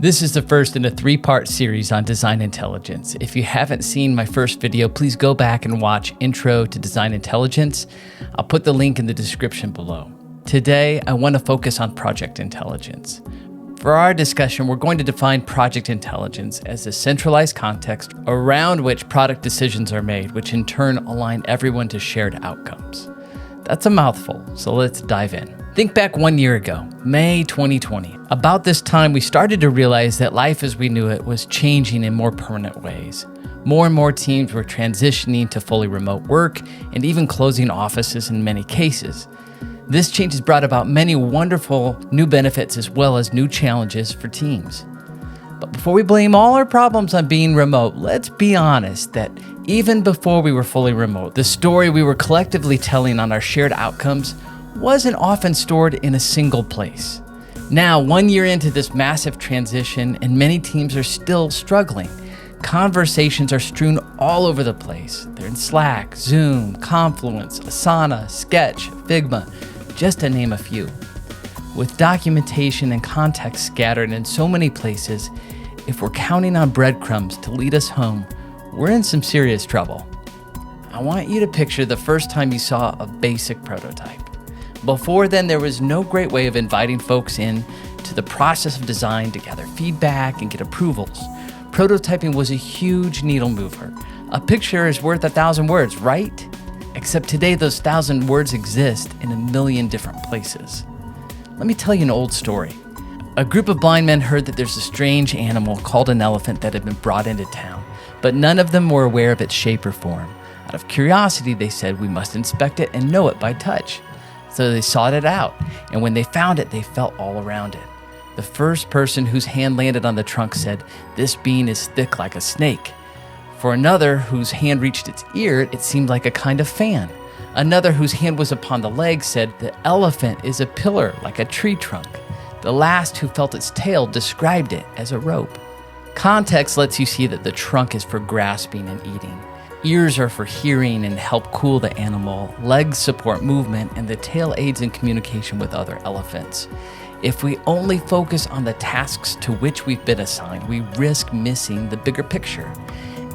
This is the first in a 3-part series on design intelligence. If you haven't seen my first video, please go back and watch Intro to Design Intelligence. I'll put the link in the description below. Today, I want to focus on project intelligence. For our discussion, we're going to define project intelligence as a centralized context around which product decisions are made, which in turn align everyone to shared outcomes. That's a mouthful, so let's dive in. Think back 1 year ago, May 2020. About this time, we started to realize that life as we knew it was changing in more permanent ways. More and more teams were transitioning to fully remote work and even closing offices in many cases. This change has brought about many wonderful new benefits as well as new challenges for teams. But before we blame all our problems on being remote, let's be honest that even before we were fully remote, the story we were collectively telling on our shared outcomes wasn't often stored in a single place. Now, 1 year into this massive transition, and many teams are still struggling. Conversations are strewn all over the place. They're in Slack, Zoom, Confluence, Asana, Sketch, Figma, just to name a few. With documentation and context scattered in so many places, if we're counting on breadcrumbs to lead us home, we're in some serious trouble. I want you to picture the first time you saw a basic prototype. Before then, there was no great way of inviting folks in to the process of design to gather feedback and get approvals. Prototyping was a huge needle mover. A picture is worth 1,000 words, right? Except today, those 1,000 words exist in a million different places. Let me tell you an old story. A group of blind men heard that there's a strange animal called an elephant that had been brought into town, but none of them were aware of its shape or form. Out of curiosity, they said, we must inspect it and know it by touch. So they sought it out, and when they found it, they felt all around it. The first person whose hand landed on the trunk said, this being is thick like a snake. For another whose hand reached its ear, it seemed like a kind of fan. Another whose hand was upon the leg said, the elephant is a pillar like a tree trunk. The last who felt its tail described it as a rope. Context lets you see that the trunk is for grasping and eating. Ears are for hearing and help cool the animal. Legs support movement, and the tail aids in communication with other elephants. If we only focus on the tasks to which we've been assigned, we risk missing the bigger picture.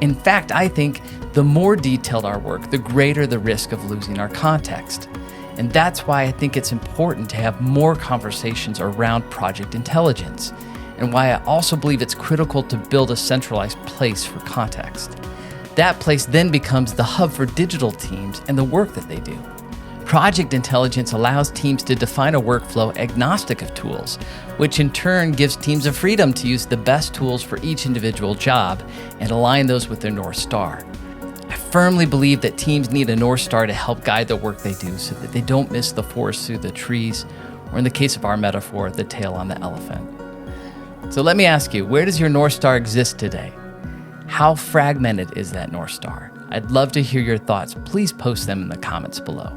In fact, I think the more detailed our work, the greater the risk of losing our context. And that's why I think it's important to have more conversations around project intelligence, and why I also believe it's critical to build a centralized place for context. That place then becomes the hub for digital teams and the work that they do. Project intelligence allows teams to define a workflow agnostic of tools, which in turn gives teams the freedom to use the best tools for each individual job and align those with their North Star. I firmly believe that teams need a North Star to help guide the work they do so that they don't miss the forest through the trees, or in the case of our metaphor, the tail on the elephant. So let me ask you, where does your North Star exist today? How fragmented is that North Star? I'd love to hear your thoughts. Please post them in the comments below.